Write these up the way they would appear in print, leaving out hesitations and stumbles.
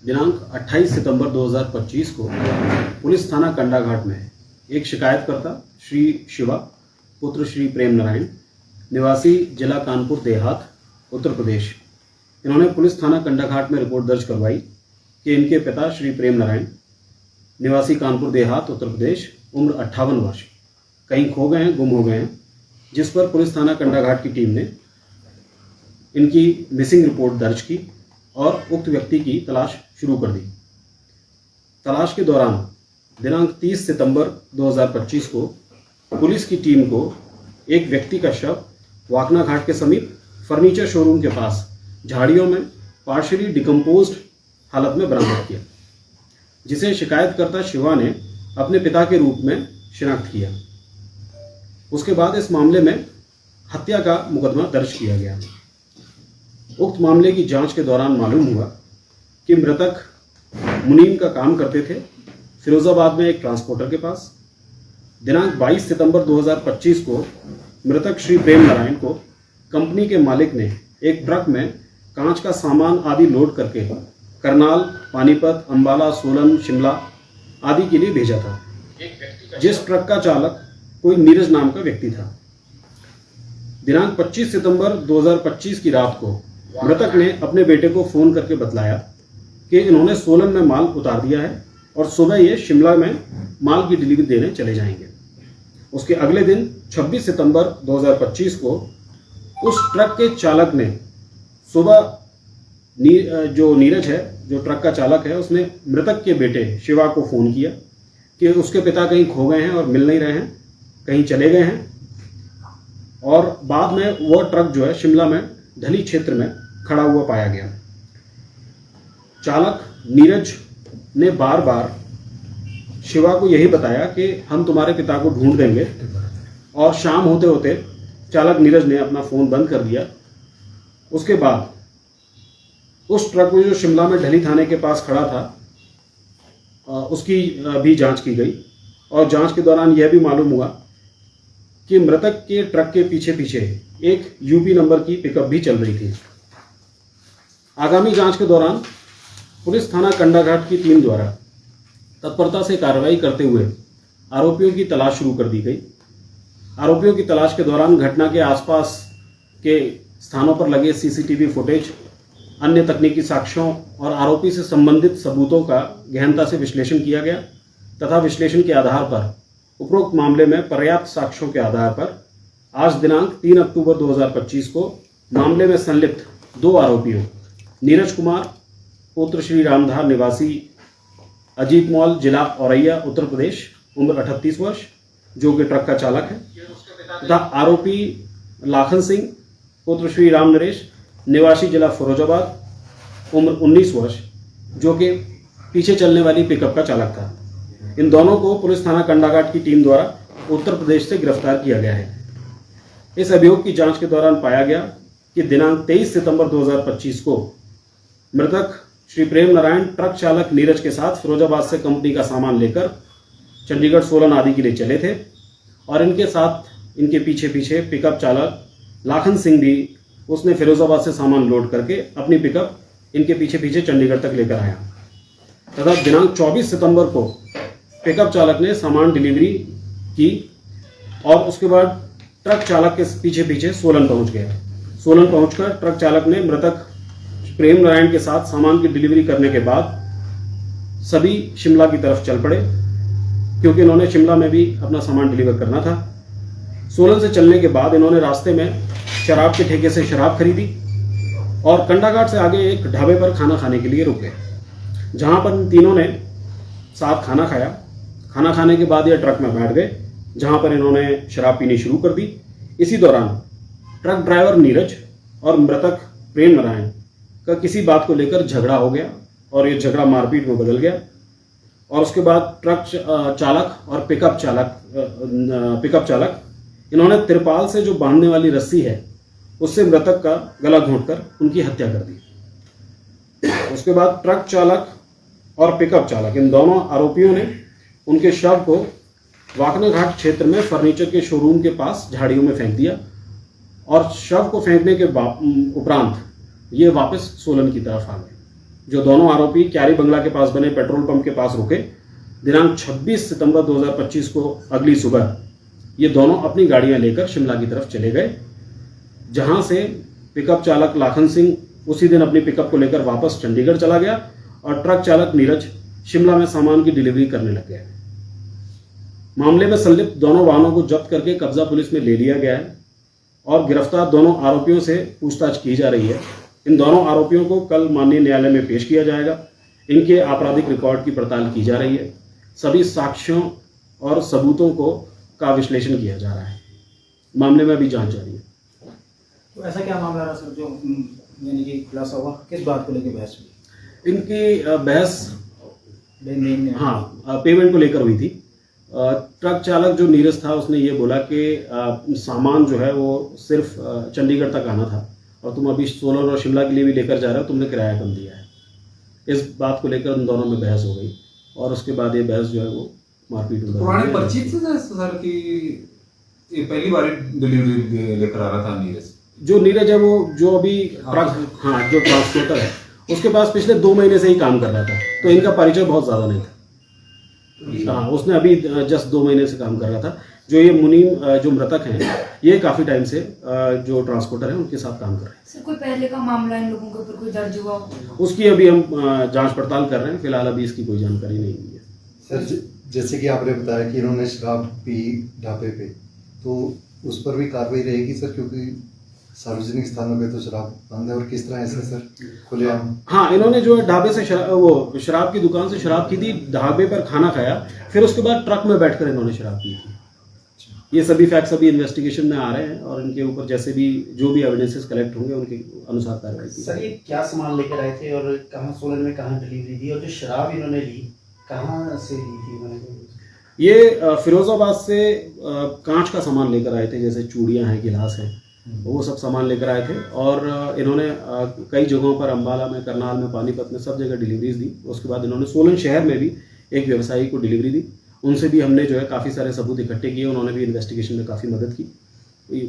दिनांक 28 सितंबर 2025 को पुलिस थाना कंडाघाट में एक शिकायतकर्ता श्री शिवा पुत्र श्री प्रेम नारायण निवासी जिला कानपुर देहात उत्तर प्रदेश, इन्होंने पुलिस थाना कंडाघाट में रिपोर्ट दर्ज करवाई कि इनके पिता श्री प्रेम नारायण निवासी कानपुर देहात उत्तर प्रदेश, उम्र 58 वर्ष कहीं खो गए हैं, गुम हो गए हैं, जिस पर पुलिस थाना कंडाघाट की टीम ने इनकी मिसिंग रिपोर्ट दर्ज की और उक्त व्यक्ति की तलाश शुरू कर दी। तलाश के दौरान दिनांक 30 सितंबर 2025 को पुलिस की टीम को एक व्यक्ति का शव वाकना घाट के समीप फर्नीचर शोरूम के पास झाड़ियों में पार्शियली डिकम्पोज्ड हालत में बरामद किया, जिसे शिकायतकर्ता शिवा ने अपने पिता के रूप में शिनाख्त किया। उसके बाद इस मामले में हत्या का मुकदमा दर्ज किया गया। उक्त मामले की जांच के दौरान मालूम हुआ कि मृतक मुनीम का काम करते थे फिरोजाबाद में एक ट्रांसपोर्टर के पास। दिनांक 22 सितंबर 2025 को मृतक श्री प्रेम नारायण को कंपनी के मालिक ने एक ट्रक में कांच का सामान आदि लोड करके करनाल, पानीपत, अंबाला, सोलन, शिमला आदि के लिए भेजा था, जिस ट्रक का चालक कोई नीरज नाम का व्यक्ति था। दिनांक 25 सितंबर 2025 की रात को मृतक ने अपने बेटे को फोन करके बतलाया कि इन्होंने सोलन में माल उतार दिया है और सुबह ये शिमला में माल की डिलीवरी देने चले जाएंगे। उसके अगले दिन 26 सितंबर 2025 को उस ट्रक के चालक ने सुबह जो नीरज है, जो ट्रक का चालक है, उसने मृतक के बेटे शिवा को फ़ोन किया कि उसके पिता कहीं खो गए हैं और मिल नहीं रहे हैं, कहीं चले गए हैं। और बाद में वह ट्रक जो है शिमला में ढली क्षेत्र में खड़ा हुआ पाया गया। चालक नीरज ने बार बार शिवा को यही बताया कि हम तुम्हारे पिता को ढूंढ देंगे, और शाम होते होते चालक नीरज ने अपना फ़ोन बंद कर दिया। उसके बाद उस ट्रक में जो शिमला में ढली थाने के पास खड़ा था उसकी भी जांच की गई, और जांच के दौरान यह भी मालूम हुआ कि मृतक के ट्रक के पीछे पीछे एक यूपी नंबर की पिकअप भी चल रही थी। आगामी जांच के दौरान पुलिस थाना कंडाघाट की टीम द्वारा तत्परता से कार्रवाई करते हुए आरोपियों की तलाश शुरू कर दी गई। आरोपियों की तलाश के दौरान घटना के आसपास के स्थानों पर लगे सीसीटीवी फुटेज, अन्य तकनीकी साक्ष्यों और आरोपी से संबंधित सबूतों का गहनता से विश्लेषण किया गया तथा विश्लेषण के आधार पर उपरोक्त मामले में पर्याप्त साक्ष्यों के आधार पर आज दिनांक 3 अक्टूबर 2025 को मामले में संलिप्त 2 आरोपियों नीरज कुमार पुत्र श्री रामधार निवासी अजीत मॉल, जिला औरैया, उत्तर प्रदेश, उम्र 38 वर्ष, जो कि ट्रक का चालक है, तथा आरोपी लाखन सिंह पुत्र श्री राम नरेश निवासी जिला फिरोजाबाद, उम्र 19 वर्ष, जो कि पीछे चलने वाली पिकअप का चालक था। इन दोनों को पुलिस थाना कंडाघाट की टीम द्वारा उत्तर प्रदेश से गिरफ्तार किया गया है। इस अभियोग की जांच के दौरान पाया गया कि दिनांक 23 सितंबर 2025 को मृतक श्री प्रेम नारायण ट्रक चालक नीरज के साथ फिरोजाबाद से कंपनी का सामान लेकर चंडीगढ़, सोलन आदि के लिए चले थे, और इनके साथ इनके पीछे पीछे पिकअप चालक लाखन सिंह भी, उसने फिरोजाबाद से सामान लोड करके अपनी पिकअप इनके पीछे पीछे चंडीगढ़ तक लेकर आया। तथा दिनांक 24 सितंबर को पिकअप चालक ने सामान डिलीवरी की और उसके बाद ट्रक चालक के पीछे पीछे सोलन पहुंच गया। सोलन पहुंचकर ट्रक चालक ने मृतक प्रेम नारायण के साथ सामान की डिलीवरी करने के बाद सभी शिमला की तरफ चल पड़े, क्योंकि इन्होंने शिमला में भी अपना सामान डिलीवर करना था। सोलन से चलने के बाद इन्होंने रास्ते में शराब के ठेके से शराब खरीदी और कंडाघाट से आगे एक ढाबे पर खाना खाने के लिए रुके, जहां पर इन तीनों ने साथ खाना खाया। खाना खाने के बाद ये ट्रक में बैठ गए, जहां पर इन्होंने शराब पीनी शुरू कर दी। इसी दौरान ट्रक ड्राइवर नीरज और मृतक प्रेम नारायण का किसी बात को लेकर झगड़ा हो गया और ये झगड़ा मारपीट में बदल गया, और उसके बाद ट्रक चालक और पिकअप चालक इन्होंने तिरपाल से जो बांधने वाली रस्सी है उससे मृतक का गला घोंटकर उनकी हत्या कर दी। उसके बाद ट्रक चालक और पिकअप चालक, इन दोनों आरोपियों ने उनके शव को वाकना घाट क्षेत्र में फर्नीचर के शोरूम के पास झाड़ियों में फेंक दिया, और शव को फेंकने के उपरांत ये वापस सोलन की तरफ आ गए, जो दोनों आरोपी क्यारी बंगला के पास बने पेट्रोल पंप के पास रुके। दिनांक 26 सितंबर 2025 को अगली सुबह ये दोनों अपनी गाड़ियां लेकर शिमला की तरफ चले गए, जहां से पिकअप चालक लाखन सिंह उसी दिन अपनी पिकअप को लेकर वापस चंडीगढ़ चला गया और ट्रक चालक नीरज शिमला में सामान की डिलीवरी करने लग गया। मामले में संलिप्त दोनों वाहनों को जब्त करके कब्जा पुलिस में ले लिया गया है और गिरफ्तार दोनों आरोपियों से पूछताछ की जा रही है। इन दोनों आरोपियों को कल माननीय न्यायालय में पेश किया जाएगा। इनके आपराधिक रिकॉर्ड की पड़ताल की जा रही है। सभी साक्ष्यों और सबूतों का विश्लेषण किया जा रहा है। मामले में अभी जांच जारी है। तो ऐसा क्या मामला रहा सर जो यानी कि खुलासा हुआ, किस बात को लेकर बहस हुई? इनकी बहस पेमेंट को लेकर हुई थी। ट्रक चालक जो नीरज था उसने ये बोला कि सामान जो है वो सिर्फ चंडीगढ़ तक आना था और तुम अभी सोलन और शिमला के लिए भी लेकर जा रहे हो, तुमने किराया कम दिया है। इस बात को लेकर उन दोनों में बहस हो गई और उसके बाद ये बहस जो है वो मारपीट हो गई। पुराने परिचित थे सर कि ये पहली बार डिलीवरी लेकर आ रहा था नीरज? जो नीरज है वो जो अभी जो ट्रांसपोर्टर है उसके पास पिछले 2 महीने से ही काम कर रहा था, तो इनका परिचय बहुत ज़्यादा नहीं था। हाँ, उसने अभी जस्ट 2 महीने से काम कर रहा था। जो ये मुनीम जो मृतक हैं ये काफ़ी टाइम से जो ट्रांसपोर्टर हैं उनके साथ काम कर रहे हैं। सर कोई पहले का मामला इन लोगों के ऊपर कोई दर्ज हुआ? उसकी अभी हम जांच पड़ताल कर रहे हैं। फिलहाल अभी इसकी कोई जानकारी नहीं हुई है। सर जैसे कि आपने बताया कि इन्होंने शराब पी ढाबे पे, तो उस पर भी कार्रवाई रहेगी सर, क्योंकि सार्वजनिक स्थानों पे तो शराब बंद है। और किस तरह ऐसे सर खुलेआम? हाँ, इन्होंने जो है ढाबे से शराब की दुकान से शराब की थी, ढाबे पर खाना खाया, फिर उसके बाद ट्रक में बैठकर इन्होंने शराब पी थी। ये सभी फैक्ट्स अभी इन्वेस्टिगेशन में आ रहे हैं और इनके ऊपर जैसे भी जो भी एविडेंसेस कलेक्ट होंगे उनके अनुसार कार्रवाई की। सर ये क्या सामान लेकर आए थे और कहाँ सोलन में कहाँ डिलीवरी दी, और जो शराब इन्होंने ली कहाँ से ली थी इन्होंने? ये फिरोजाबाद से कांच का सामान लेकर आए थे, जैसे चूड़ियाँ हैं, गिलास हैं, वो सब सामान लेकर आए थे और इन्होंने कई जगहों पर अम्बाला में, करनाल में, पानीपत में सब जगह डिलीवरीज दी। उसके बाद इन्होंने सोलन शहर में भी एक व्यवसायी को डिलीवरी दी। उनसे भी हमने जो है काफ़ी सारे सबूत इकट्ठे किए, उन्होंने भी इन्वेस्टिगेशन में काफ़ी मदद की।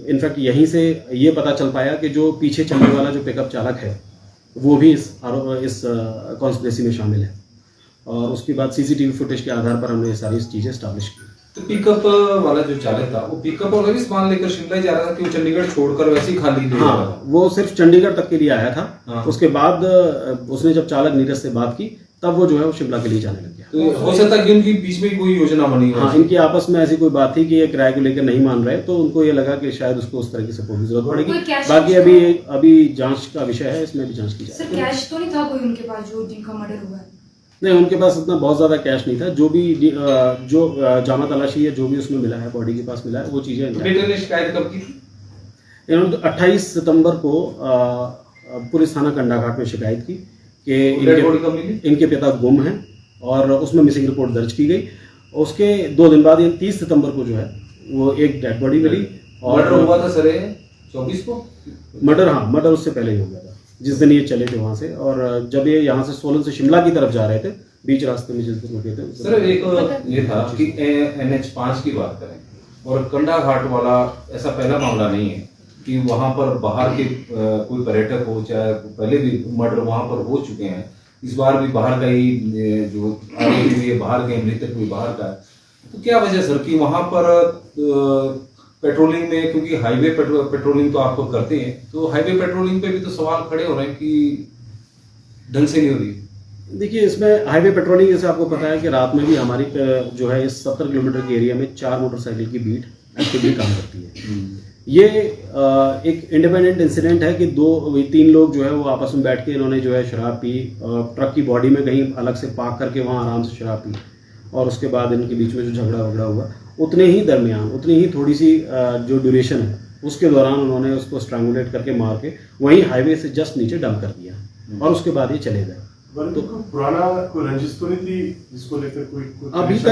इनफैक्ट यहीं से ये पता चल पाया कि जो पीछे चलने वाला जो पिकअप चालक है वो भी इस कॉन्स्पिरेसी में शामिल है और उसके बाद सीसीटीवी फुटेज के आधार पर हमने ये सारी चीज़ें स्टैब्लिश की। तो पिकअप वाला जो चालक था वो पिकअप और भी सामान लेकर शिमला ही जा रहा था कि वो चंडीगढ़ छोड़कर वैसे ही खाली ले रहा था? वो सिर्फ चंडीगढ़ तक के लिए आया था। हाँ। उसके बाद उसने जब चालक नीरज से बात की तब वो जो है वो शिमला के लिए जाने लग गया। तो हो सकता है कि उनकी बीच में कोई योजना बनी हो। हाँ, इनकी आपस में ऐसी कोई बात थी कि ये किराए को लेकर नहीं मान रहे, तो उनको ये लगा कि शायद उसको उस तरह की सपोर्ट की जरूरत पड़ेगी। बाकी अभी जांच का विषय है, इसमें भी जांच की जाए। सर कैश तो नहीं था कोई उनके पास जो जिनका मर्डर हुआ है? नहीं, उनके पास इतना बहुत ज़्यादा कैश नहीं था। जो भी जो जामा तलाशी है, जो भी उसमें मिला है, बॉडी के पास मिला है, वो चीज़ें। बेटे ने शिकायत कब की थी? इन्होंने 28 सितंबर को पुलिस थाना कंडाघाट में शिकायत की कि इनके पिता गुम हैं और उसमें मिसिंग रिपोर्ट दर्ज की गई। उसके 2 दिन बाद 30 सितंबर को जो है वो एक डेड बॉडी मिली। और मर्डर हुआ था सर 24 को? मर्डर उससे पहले ही हो गया था, जिस दिन ये चले थे वहाँ से। और जब ये यहाँ से सोलन से शिमला की तरफ जा रहे थे, बीच रास्ते में जिस दिन रुके थे सर, एक ये था कि NH5 की बात करें और कंडाघाट वाला ऐसा पहला मामला नहीं है कि वहाँ पर बाहर के कोई पर्यटक हो, चाहे पहले भी मर्डर वहाँ पर हो चुके हैं। इस बार भी बाहर का ही जो आरोपी भी बाहर के, मृतक भी बाहर का है। तो क्या वजह सर कि वहाँ पर पेट्रोलिंग में, क्योंकि हाईवे पेट्रोलिंग तो आप लोग करते हैं, तो हाईवे पेट्रोलिंग पे भी तो सवाल खड़े हो रहे हैं कि ढंग से नहीं हो रही। देखिए, इसमें हाईवे पेट्रोलिंग जैसे आपको पता है कि रात में भी हमारी जो है इस 70 किलोमीटर के एरिया में 4 मोटरसाइकिल की बीट एक्टिवली काम करती है। ये एक इंडिपेंडेंट इंसिडेंट है कि 3 लोग जो है वो आपस में बैठ के इन्होंने जो है शराब पी, ट्रक की बॉडी में कहीं अलग से पार्क करके वहाँ आराम से शराब पी और उसके बाद इनके बीच में जो झगड़ा वगड़ा हुआ, उतने ही थोड़ी सी जो ड्यूरेशन है उसके दौरान उन्होंने उसको स्ट्रैंगुलेट करके मार के वहीं हाईवे से जस्ट नीचे डंप कर दिया और उसके बाद ये चले गए। तो पुराना कोई रंजिश तो नहीं थी जिसको लेकर कोई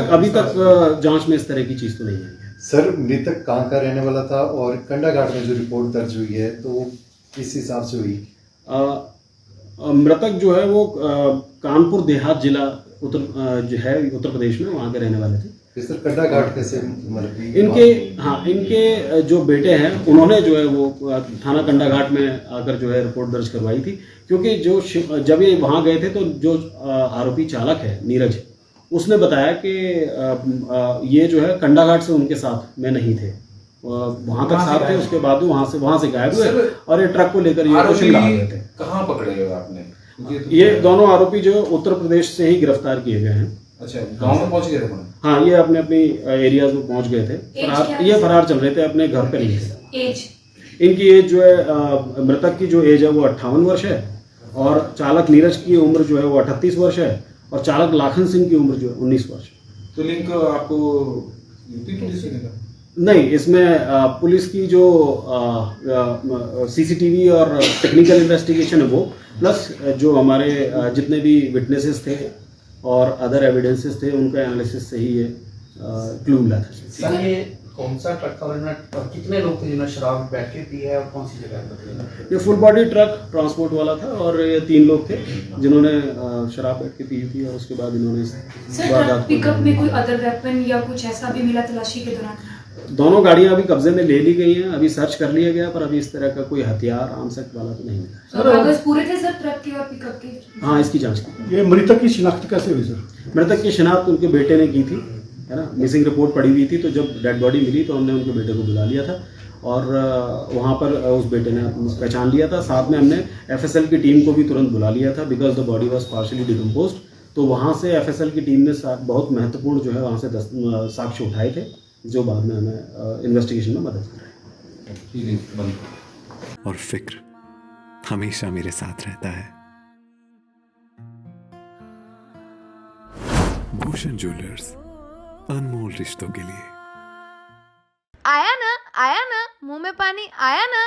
अभी तक जांच में इस तरह की चीज तो नहीं आई है। सर, मृतक कहाँ का रहने वाला था और कंडाघाट में जो रिपोर्ट दर्ज हुई है तो वो किस हिसाब से हुई? मृतक जो है वो कानपुर देहात जिला उत्तर प्रदेश में वहाँ के रहने वाले थे। फिर सर कंडा घाट कैसे मतलब कि इनके हाँ इनके जो बेटे हैं उन्होंने जो है वो थाना कंडा घाट में आकर जो है रिपोर्ट दर्ज करवाई थी, क्योंकि जब ये वहाँ गए थे तो जो आरोपी चालक है नीरज, उसने बताया कि ये जो है कंडा घाट से उनके साथ में नहीं थे, वहाँ तक साथ थे, उसके बाद वहाँ से गायब हुए और ये ट्रक को लेकर ये शिमला आ गए थे। कहाँ पकड़े हो आपने? ये दोनों आरोपी जो उत्तर प्रदेश से ही गिरफ्तार किए गए हैं। अच्छा, गाँव में पहुंच गए थे? हाँ, ये अपने अपनी एरियाज में पहुंच गए थे। ये फरार चल रहे थे, अपने घर पे नहीं थे। एज इनकी एज जो है मृतक की जो एज है वो 58 वर्ष है और चालक नीरज की उम्र जो है वो 38 वर्ष है और चालक लाखन सिंह की उम्र जो है 19 वर्ष है। तो लिंक आपको यूपी पुलिस से मिला? नहीं, इसमें पुलिस की जो सीसीटीवी और टेक्निकल इन्वेस्टिगेशन है वो, प्लस जो हमारे जितने भी विटनेसेस थे और अदर एविडेंसेस थे उनका एनालिसिस से ही ये क्लू मिला था। सर ये कौन सा ट्रक था और कितने लोग थे जिन्होंने शराब बैठ के पी है और कौन सी जगह पर? ये फुल बॉडी ट्रक ट्रांसपोर्ट वाला था और ये 3 लोग थे जिन्होंने शराब बैठ के पी थी और उसके बाद इन्होंने सर पिकअप में कोई अदर वेपन या कुछ ऐसा भी मिला तलाशी के दौरान? दोनों गाड़ियां अभी कब्जे में ले ली गई हैं, अभी सर्च कर लिया गया, पर अभी इस तरह का कोई हथियार आर्म्स एक्ट वाला तो नहीं मिला। सर कागज पूरे थे सर ट्रक के और पिकअप के? हाँ, इसकी जांच की। ये मृतक की शिनाख्त कैसे हुई सर? मृतक की शिनाख्त उनके बेटे ने की थी, है ना, मिसिंग रिपोर्ट पड़ी हुई थी, तो जब डेड बॉडी मिली तो हमने उनके बेटे को बुला लिया था और वहाँ पर उस बेटे ने पहचान लिया था। साथ में हमने एफएसएल की टीम को भी तुरंत बुला लिया था, because the body was partially decomposed. तो वहाँ से एफएसएल की टीम ने बहुत महत्वपूर्ण जो है वहाँ से साक्ष्य उठाए थे, जो बाद में हमें इन्वेस्टिगेशन में मदद कर रहे हैं। और फिक्र हमेशा मेरे साथ रहता है। भूषण ज्वेलर्स, अनमोल रिश्तों के लिए। आया ना मुंह में पानी आया ना।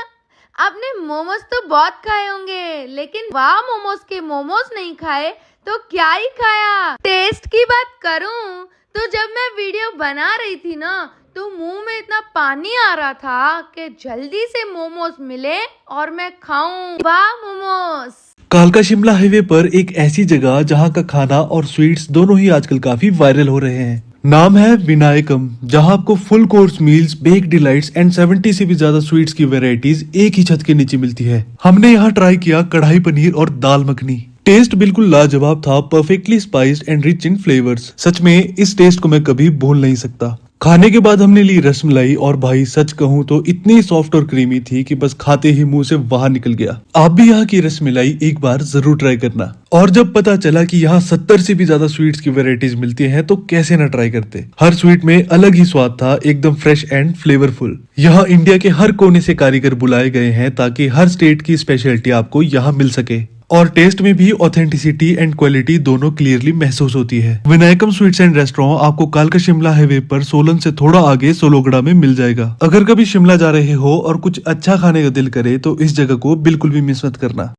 आपने मोमोज तो बहुत खाए होंगे, लेकिन वाह मोमोज के मोमोज नहीं खाए तो क्या ही खाया। टेस्ट की बात करूं तो जब मैं वीडियो बना रही थी ना, तो मुंह में इतना पानी आ रहा था कि जल्दी से मोमोज मिले और मैं खाऊं। वाह मोमोज। कालका शिमला हाईवे पर एक ऐसी जगह जहां का खाना और स्वीट्स दोनों ही आजकल काफी वायरल हो रहे हैं। नाम है विनायकम, जहां आपको full course meals, bake delights and 70 से भी ज्यादा स्वीट्स की वैरायटीज एक ही छत के नीचे मिलती है। हमने यहाँ ट्राई किया कढ़ाई पनीर और दाल मखनी। टेस्ट बिल्कुल लाजवाब था, perfectly spiced and rich in flavours. सच में इस टेस्ट को मैं कभी भूल नहीं सकता। खाने के बाद हमने ली रसमलाई और भाई सच कहूँ तो इतनी सॉफ्ट और क्रीमी थी कि बस खाते ही मुंह से बाहर निकल गया। आप भी यहाँ की रसमलाई एक बार जरूर ट्राई करना। और जब पता चला कि यहाँ 70 से भी ज्यादा स्वीट्स की वैरायटीज मिलती हैं तो कैसे ना ट्राई करते। हर स्वीट में अलग ही स्वाद था, एकदम फ्रेश एंड फ्लेवरफुल। यहाँ इंडिया के हर कोने से कारीगर बुलाए गए हैं ताकि हर स्टेट की स्पेशलिटी आपको यहाँ मिल सके और टेस्ट में भी ऑथेंटिसिटी एंड क्वालिटी दोनों क्लियरली महसूस होती है। विनायकम स्वीट्स एंड रेस्टोरेंट आपको कालका शिमला हाईवे पर सोलन से थोड़ा आगे सोलोगड़ा में मिल जाएगा। अगर कभी शिमला जा रहे हो और कुछ अच्छा खाने का दिल करे तो इस जगह को बिल्कुल भी मिस मत करना।